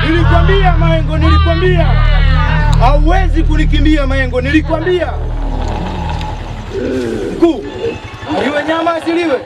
Nilikwambia Maengo, nilikwambia. Hauwezi kunikimbia Maengo, nilikwambia. Mkuu, iwe nyama asiliwe.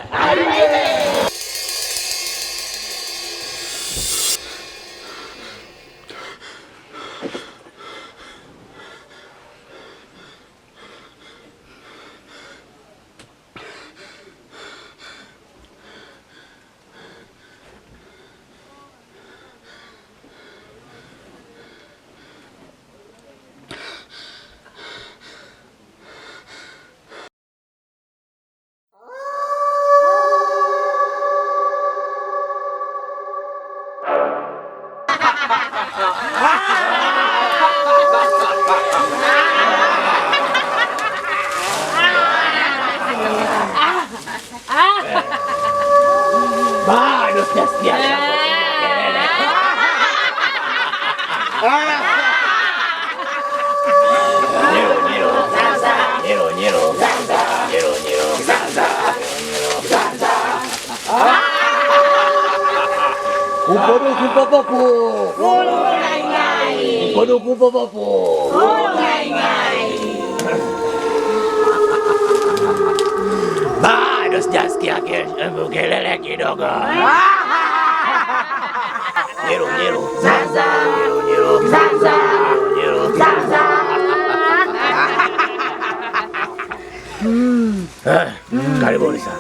Bado sijasikia kelele kidogo. Karibuni sana.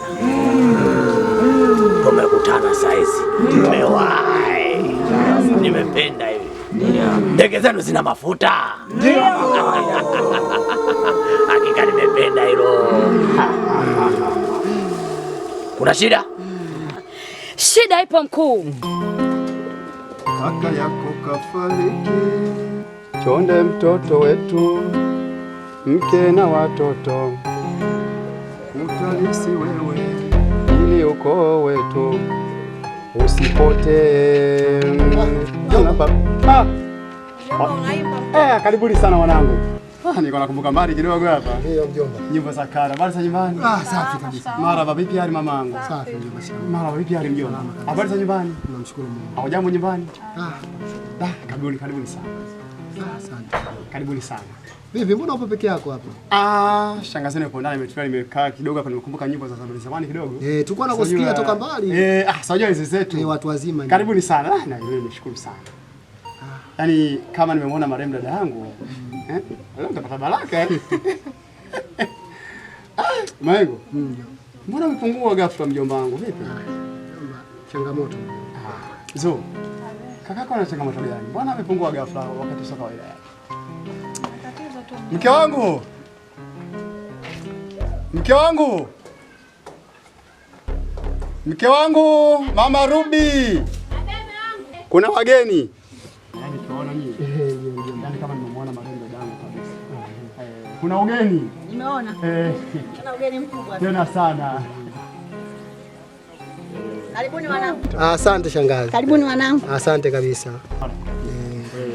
Tumekutana saizi. Tumewahi. Nimependa hivi. Ndege zenu zina mafuta. Ndio. Hakika nimependa hilo. Kuna shida? Shida ipo mkuu. Kaka yako kafariki, chonde mtoto wetu, mke na watoto, utalisi wewe ili ukoo wetu usipotee. Karibuni sana wanangu. Niko nakumbuka mbali kidogo hapa. Ndio mjomba. Nyumba za kara. Habari za nyumbani? Safi kabisa. Marhaba, vipi hali mamangu? Safi mjomba. Marhaba, vipi hali mjomba? Habari za nyumbani? Tunamshukuru Mungu. Hawajambo nyumbani? Karibuni sana. Asante. Karibuni sana. Vipi, mbona upo peke yako hapa? Shangazi nipo ndani nimekaa kidogo hapa nimekumbuka nyimbo za zamani kidogo. Tulikuwa nakusikia toka mbali. Sajua hizi zetu. Watu wazima. Karibuni sana. Na mimi nishukuru sana. Yaani kama nimemwona marehemu dada yangu, leo nitapata baraka. Maengo. Mbona umepungua ghafla mjomba wangu? Vipi? Changamoto. Zo. Kakako ana changamoto gani? Mbona amepungua ghafla wakati sio kawaida yake? Mke wangu. Mke wangu. Mke wangu, Mama Ruby. Kuna wageni. Yaani tunaona nini? Yaani kama nimemwona marehemu dadangu kabisa. Kuna ugeni. Nimeona. Kuna ugeni mkubwa. Tena sana. Karibuni wanangu. Asante shangazi. Karibuni wanangu. Asante kabisa.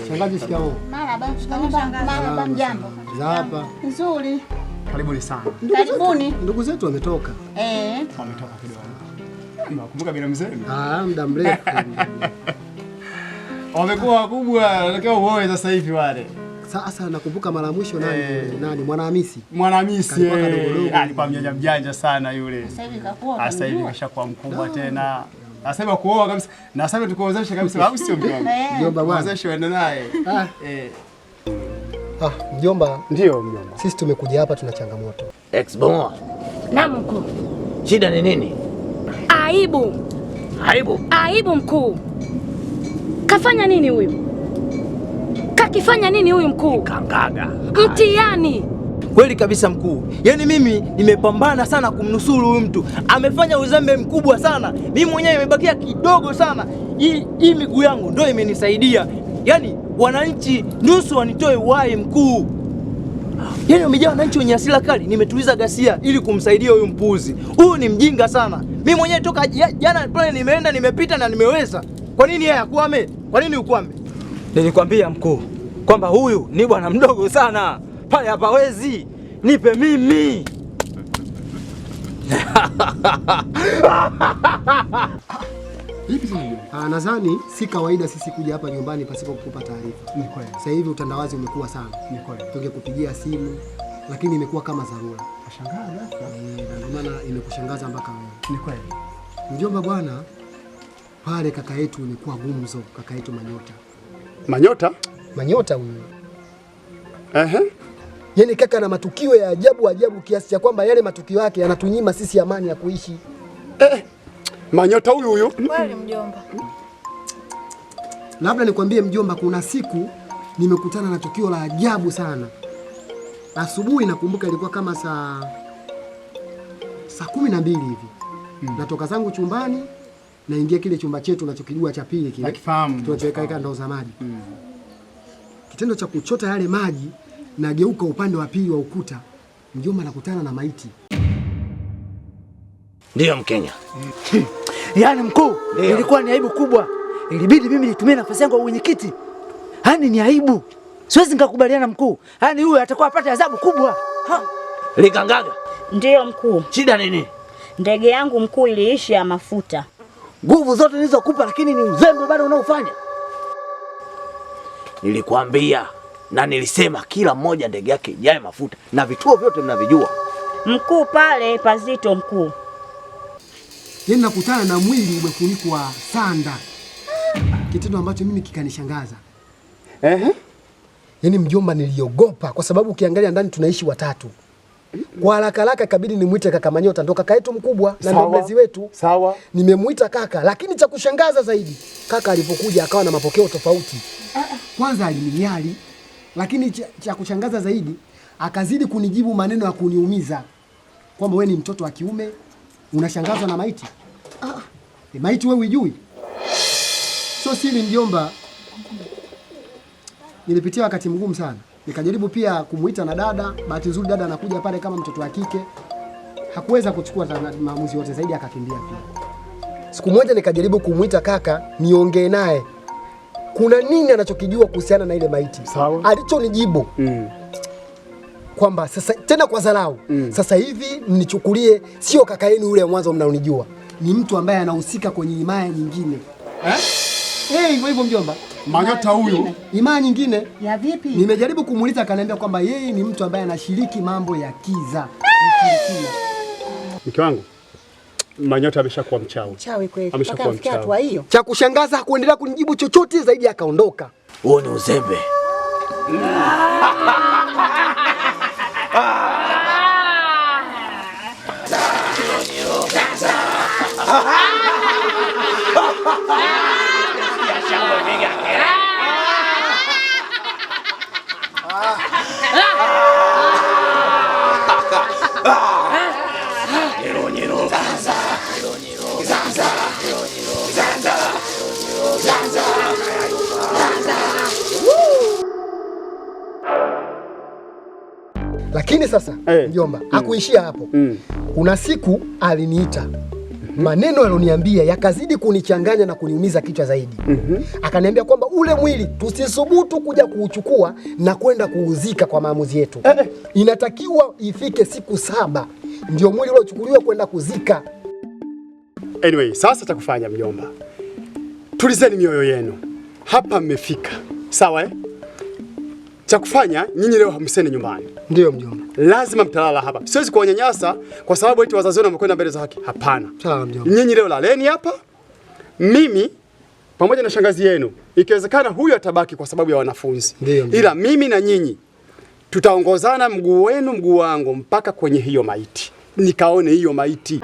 Shangazi shikamoo. Marhaba, shikamoo shangazi. Marhaba, mjambo. Za hapa. Nzuri. Karibuni sana. Karibuni. Ndugu zetu wametoka. Wametoka kidogo. Nakumbuka bila mzee. Muda mrefu. Wamekuwa wakubwa, nataka uoe sasa hivi wale. Sasa nakumbuka mara mwisho nani? Mwanahamisi. Mwanahamisi alikuwa mjanja sana yule. Sasa hivi kakuoa. Sasa hivi kashakuwa mkubwa tena. Sasa kuoa kabisa. Na sasa tukuozesha kabisa au sio mjomba? Mjomba bwana. Kuozesha uende naye. Mjomba. Ndio mjomba. Sisi tumekuja hapa tuna changamoto. Ex-bomoa. Na mkuu. Shida ni nini? Aibu. Aibu? Aibu mkuu. Kafanya nini huyu? Kakifanya nini huyu mkuu? Kangaga. Mtihani. Kweli kabisa mkuu. Yaani mimi nimepambana sana kumnusuru huyu mtu. Amefanya uzembe mkubwa sana. Mimi mwenyewe imebakia kidogo sana. Hii miguu yangu ndio imenisaidia. Yaani wananchi nusu wanitoe uhai mkuu. Yaani wamejaa wananchi wenye hasira kali, nimetuliza ghasia ili kumsaidia huyu mpuzi. Huyu ni mjinga sana. Mimi mwenyewe toka jana pale nimeenda nimepita na nimeweza. Kwa nini yeye akwame? Kwa nini ukwame? Nilikwambia mkuu kwamba huyu ni bwana mdogo sana. Pale hapawezi. Nipe mimi. Nadhani si kawaida sisi kuja hapa nyumbani pasipo kukupa taarifa. Ni kweli. Sasa hivi utandawazi umekuwa sana. Ni kweli. Tungekupigia simu lakini imekuwa kama dharura. Nashangaa ghafla. Ndio maana imekushangaza mpaka wewe. Ni kweli. Mjomba bwana, pale kaka yetu ilikuwa gumzo, kaka yetu Manyota. Manyota? Manyota huyu. Yaani kaka na matukio ya ajabu kiasi cha kwamba yale matukio yake yanatunyima sisi amani ya kuishi. Manyota huyu. Kweli mjomba. Labda nikwambie mjomba, kuna siku nimekutana na tukio la ajabu sana. Asubuhi nakumbuka ilikuwa kama saa 12 hivi. Natoka zangu chumbani, naingia kile chumba chetu unachokijua cha pili kile. Nakifahamu. Tunachoweka ndoo za maji. Kitendo cha kuchota yale maji, nageuka upande wa pili wa ukuta. Mjomba nakutana na maiti. Ndiyo Mkenya. Yaani mkuu, ilikuwa ni aibu kubwa. Ilibidi mimi nitumie nafasi yangu ya mwenyekiti. Yaani ni aibu. Siwezi nikakubaliana mkuu. Yaani huyu atakuwa apate adhabu kubwa. Likangaga. Ndiyo mkuu. Shida nini? Ndege yangu mkuu iliisha mafuta. Nguvu zote nilizokupa lakini ni uzembe bado unaofanya. Nilikwambia na nilisema kila mmoja ndege yake ijae mafuta na vituo vyote mnavijua. Mkuu pale pazito mkuu. Yaani nakutana na mwili umefunikwa sanda. Kitendo ambacho mimi kikanishangaza. Yaani mjomba niliogopa kwa sababu ukiangalia ndani tunaishi watatu. Kwa haraka ikabidi nimuite kaka Manyota, ndo kaka yetu mkubwa na ndo mlezi wetu. Sawa. Nimemuita kaka, lakini cha kushangaza zaidi, kaka alipokuja akawa na mapokeo tofauti. Kwanza alinijali, lakini cha kushangaza zaidi akazidi kunijibu maneno ya kuniumiza kwamba wewe ni mtoto wa kiume, unashangazwa na maiti. Maiti wewe hujui? Sio siri mjomba. Nilipitia wakati mgumu sana. Nikajaribu pia kumuita na dada, bahati nzuri dada anakuja pale kama mtoto wa kike. Hakuweza kuchukua maamuzi yote, zaidi akakimbia pia. Siku moja nikajaribu kumuita kaka niongee naye. Kuna nini anachokijua kuhusiana na ile maiti? Sawa. Alichonijibu kwamba sasa tena kwa dharau. Sasa hivi mnichukulie sio kaka yenu yule mwanzo mnaonijua. Ni mtu ambaye anahusika kwenye imaya nyingine. Hivyo mjomba. Manyota huyu. Imaya nyingine. Ya vipi? Nimejaribu kumuuliza akaniambia kwamba yeye ni mtu ambaye anashiriki mambo ya kiza. Mke wangu. Manyota ameshakuwa mchawi. Chawi kweli. Ameshakuwa mchawi. Hatua hiyo. Cha kushangaza hakuendelea kunijibu chochote zaidi akaondoka. huo ni uzembe. Lakini sasa mjomba, hakuishia hapo. Kuna siku aliniita, maneno aloniambia yakazidi kunichanganya na kuniumiza kichwa zaidi. Akaniambia kwamba ule mwili tusisubutu kuja kuuchukua na kwenda kuuzika kwa maamuzi yetu. Inatakiwa ifike siku 7 ndio mwili ule uchukuliwe kwenda kuzika. Anyway, sasa cha kufanya mjomba, tulizeni mioyo yenu. Hapa mmefika, sawa Cha kufanya nyinyi leo hamseni nyumbani. Ndio mjomba. Lazima mtalala hapa. Siwezi kuwanyanyasa kwa sababu eti wazazi wenu wamekwenda mbele za haki. Hapana. Sawa mjomba. Nyinyi leo laleni hapa. Mimi pamoja na shangazi yenu, ikiwezekana huyu atabaki kwa sababu ya wanafunzi. Ndio. Ila mimi na nyinyi tutaongozana mguu wenu mguu wangu mpaka kwenye hiyo maiti. Nikaone hiyo maiti.